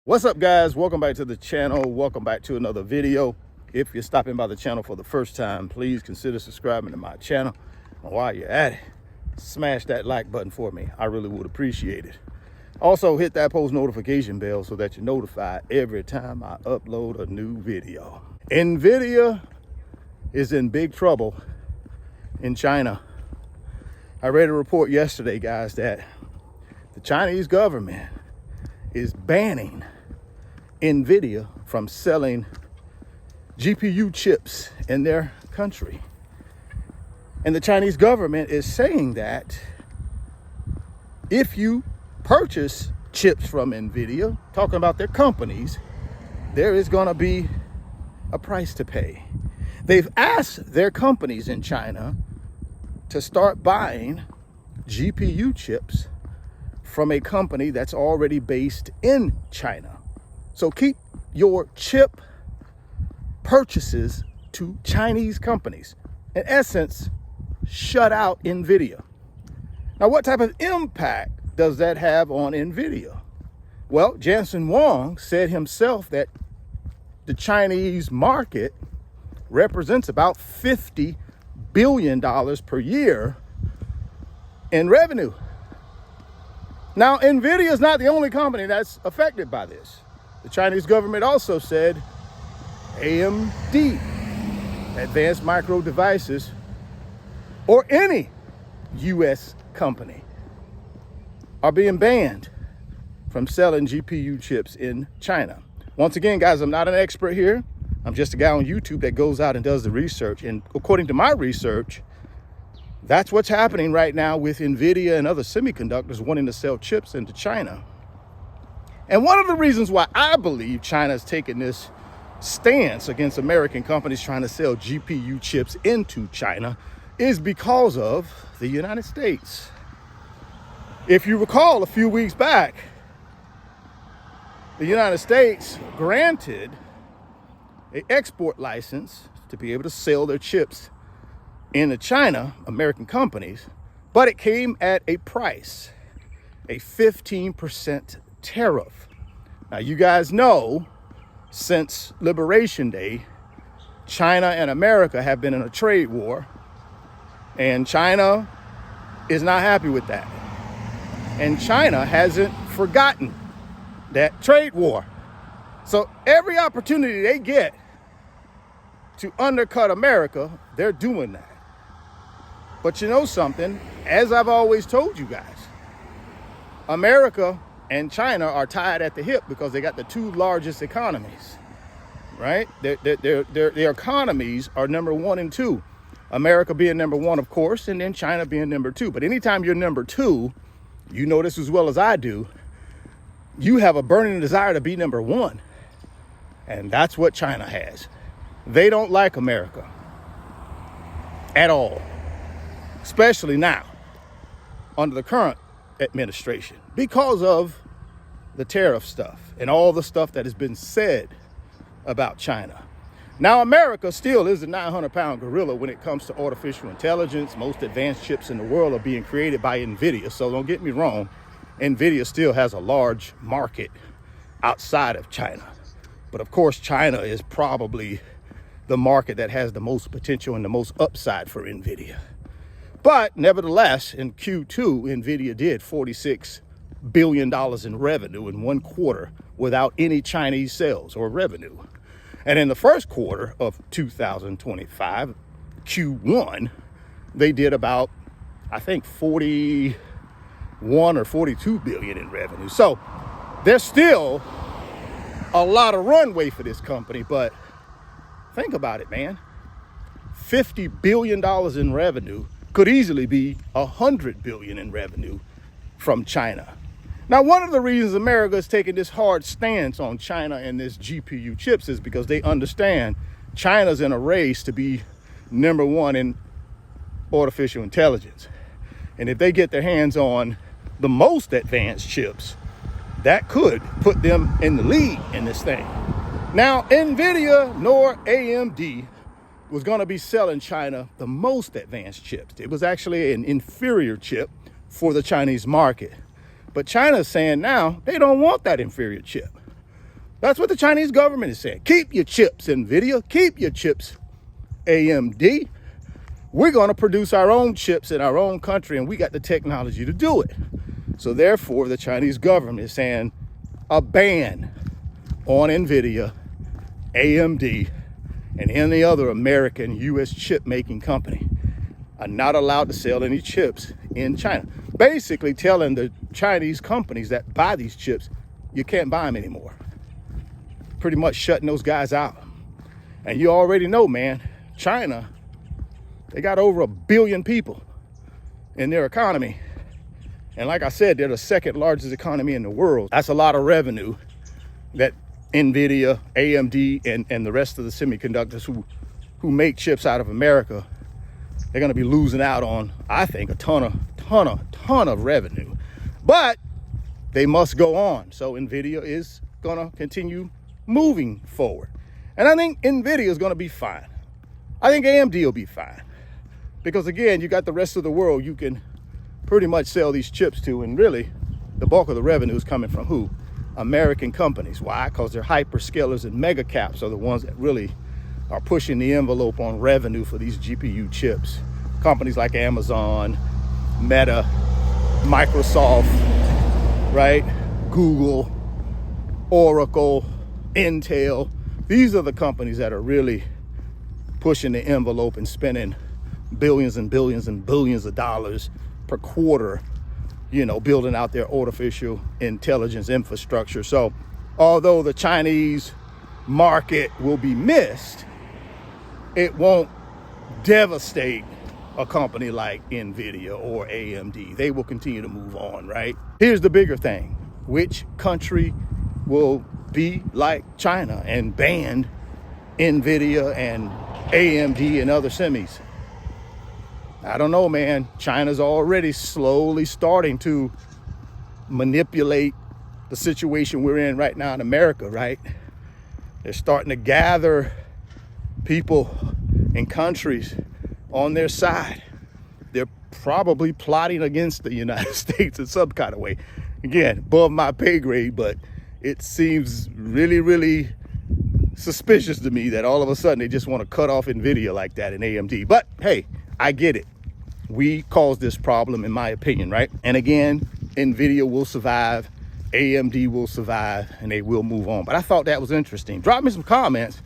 What's up, guys? Welcome back to the channel. Welcome back to another video. If you're stopping by the channel for the first time, please consider subscribing to my channel. And while you're at it, smash that like button for me. I really would appreciate it. Also, hit that post notification bell so that you're notified every time I upload a new video. Nvidia is in big trouble in China. I read a report yesterday, guys, that the Chinese government is banning Nvidia from selling GPU chips in their country. And the Chinese government is saying that if you purchase chips from Nvidia, talking about their companies, there is going to be a price to pay. They've asked their companies in China to start buying GPU chips from a company that's already based in China. So keep your chip purchases to Chinese companies. In essence, shut out Nvidia. Now, what type of impact does that have on Nvidia? Well, Jensen Huang said himself that the Chinese market represents about $50 billion per year in revenue. Now, Nvidia is not the only company that's affected by this. The Chinese government also said AMD, Advanced Micro Devices, or any U.S. company are being banned from selling GPU chips in China. Once again, guys, I'm not an expert here. I'm just a guy on YouTube that goes out and does the research. And according to my research, that's what's happening right now with Nvidia and other semiconductors wanting to sell chips into China. And one of the reasons why I believe China is taking this stance against American companies trying to sell GPU chips into China is because of the United States. If you recall, a few weeks back, the United States granted an export license to be able to sell their chips into China, American companies, but it came at a price, a 15% tariff. Now, you guys know, since Liberation Day, China and America have been in a trade war, and China is not happy with that. And China hasn't forgotten that trade war. So every opportunity they get to undercut America, they're doing that. But you know something, as I've always told you guys, America and China are tied at the hip because they got the two largest economies, right? Their economies are number one and two. America being number one, of course, and then China being number two. But anytime you're number two, you know this as well as I do, you have a burning desire to be number one. And that's what China has. They don't like America at all, especially now under the current administration because of the tariff stuff and all the stuff that has been said about China. Now, America still is a 900-pound gorilla when it comes to artificial intelligence. Most advanced chips in the world are being created by Nvidia. So don't get me wrong, Nvidia still has a large market outside of China. But of course, China is probably the market that has the most potential and the most upside for Nvidia. But nevertheless, in Q2, Nvidia did $46 billion in revenue in one quarter without any Chinese sales or revenue. And in the first quarter of 2025, Q1, they did about, I think, 41 or 42 billion in revenue. So there's still a lot of runway for this company, but think about it, man. $50 billion in revenue could easily be $100 billion in revenue from China. Now, one of the reasons America is taking this hard stance on China and this GPU chips is because they understand China's in a race to be number one in artificial intelligence. And if they get their hands on the most advanced chips, that could put them in the lead in this thing. Now, Nvidia nor AMD was going to be selling China the most advanced chips. It was actually an inferior chip for the Chinese market. But China's saying now they don't want that inferior chip. That's what the Chinese government is saying. Keep your chips, Nvidia. Keep your chips, AMD. We're going to produce our own chips in our own country, and we got the technology to do it. So therefore, the Chinese government is saying a ban on Nvidia, AMD, and any other American U.S. chip making company are not allowed to sell any chips in China. Basically telling the Chinese companies that buy these chips, you can't buy them anymore. Pretty much shutting those guys out. And you already know, man, China, they got over 1 billion people in their economy. And like I said, they're the second largest economy in the world. That's a lot of revenue that Nvidia, AMD, and the rest of the semiconductors who make chips out of America, they're going to be losing out on, I think, a ton of revenue. But they must go on. So Nvidia is going to continue moving forward. And I think Nvidia is going to be fine. I think AMD will be fine. Because again, you got the rest of the world you can pretty much sell these chips to. And really, the bulk of the revenue is coming from who? American companies. Why? Because they're hyperscalers and mega caps are the ones that really are pushing the envelope on revenue for these GPU chips. Companies like Amazon, Meta, Microsoft, right? Google, Oracle, Intel. These are the companies that are really pushing the envelope and spending billions and billions and billions of dollars per quarter, you know, building out their artificial intelligence infrastructure. So although the Chinese market will be missed, it won't devastate a company like Nvidia or AMD. They will continue to move on, right? Here's the bigger thing. Which country will be like China and ban Nvidia and AMD and other semis? I don't know, man. China's already slowly starting to manipulate the situation we're in right now in America, right? They're starting to gather people in countries on their side. They're probably plotting against the United States in some kind of way. Again, above my pay grade, but it seems really, really suspicious to me that all of a sudden they just want to cut off Nvidia like that in AMD. But hey, I get it. We caused this problem, in my opinion, right? And again, Nvidia will survive, AMD will survive, and they will move on. But I thought that was interesting. Drop me some comments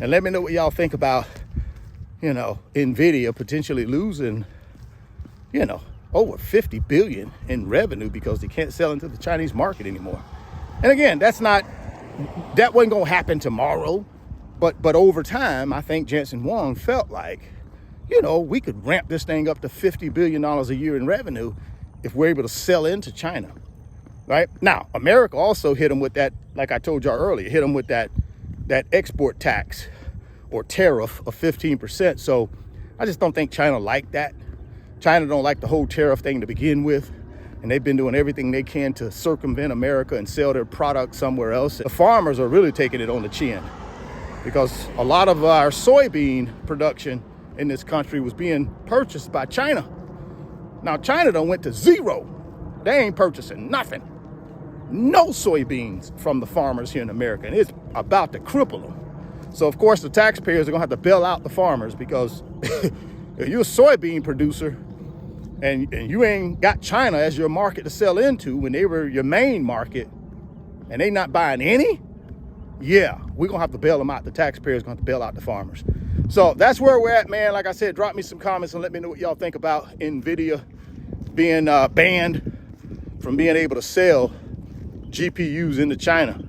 and let me know what y'all think about, you know, Nvidia potentially losing, you know, over 50 billion in revenue because they can't sell into the Chinese market anymore. And again, that wasn't gonna happen tomorrow, but over time, I think Jensen Huang felt like, you know, we could ramp this thing up to $50 billion a year in revenue if we're able to sell into China, right? Now, America also hit them with that, like I told y'all earlier, hit them with that export tax or tariff of 15%. So I just don't think China liked that. China don't like the whole tariff thing to begin with. And they've been doing everything they can to circumvent America and sell their product somewhere else. The farmers are really taking it on the chin because a lot of our soybean production in this country was being purchased by China. Now China done went to zero. They ain't purchasing nothing. No soybeans from the farmers here in America, and it's about to cripple them. So of course the taxpayers are gonna have to bail out the farmers because if you're a soybean producer and you ain't got China as your market to sell into when they were your main market and they not buying any, yeah, we're gonna have to bail them out. The taxpayers gonna have to bail out the farmers. So that's where we're at, man. Like I said, drop me some comments and let me know what y'all think about Nvidia being banned from being able to sell GPUs into China.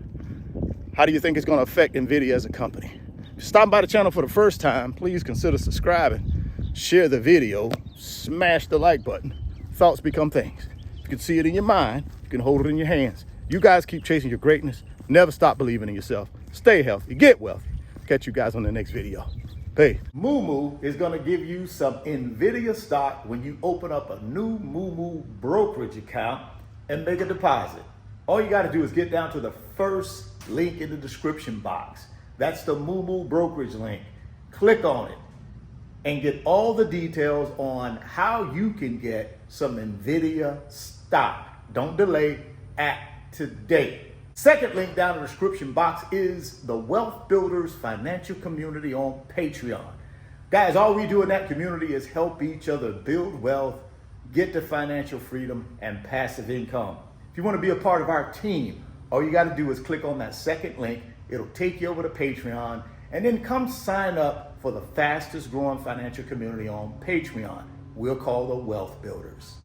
How do you think it's going to affect Nvidia as a company? If you're stopping by the channel for the first time, please consider subscribing, share the video, smash the like button. Thoughts become things. If you can see it in your mind, you can hold it in your hands. You guys keep chasing your greatness. Never stop believing in yourself. Stay healthy, get wealthy. Catch you guys on the next video. Hey, Moomoo is going to give you some Nvidia stock when you open up a new Moomoo brokerage account and make a deposit. All you got to do is get down to the first link in the description box. That's the Moomoo brokerage link. Click on it and get all the details on how you can get some Nvidia stock. Don't delay, act today. Second link down in the description box is the Wealth Builders Financial Community on Patreon. Guys, all we do in that community is help each other build wealth, get to financial freedom and passive income. If you want to be a part of our team, all you got to do is click on that second link. It'll take you over to Patreon, and then come sign up for the fastest growing financial community on Patreon. We'll call the Wealth Builders.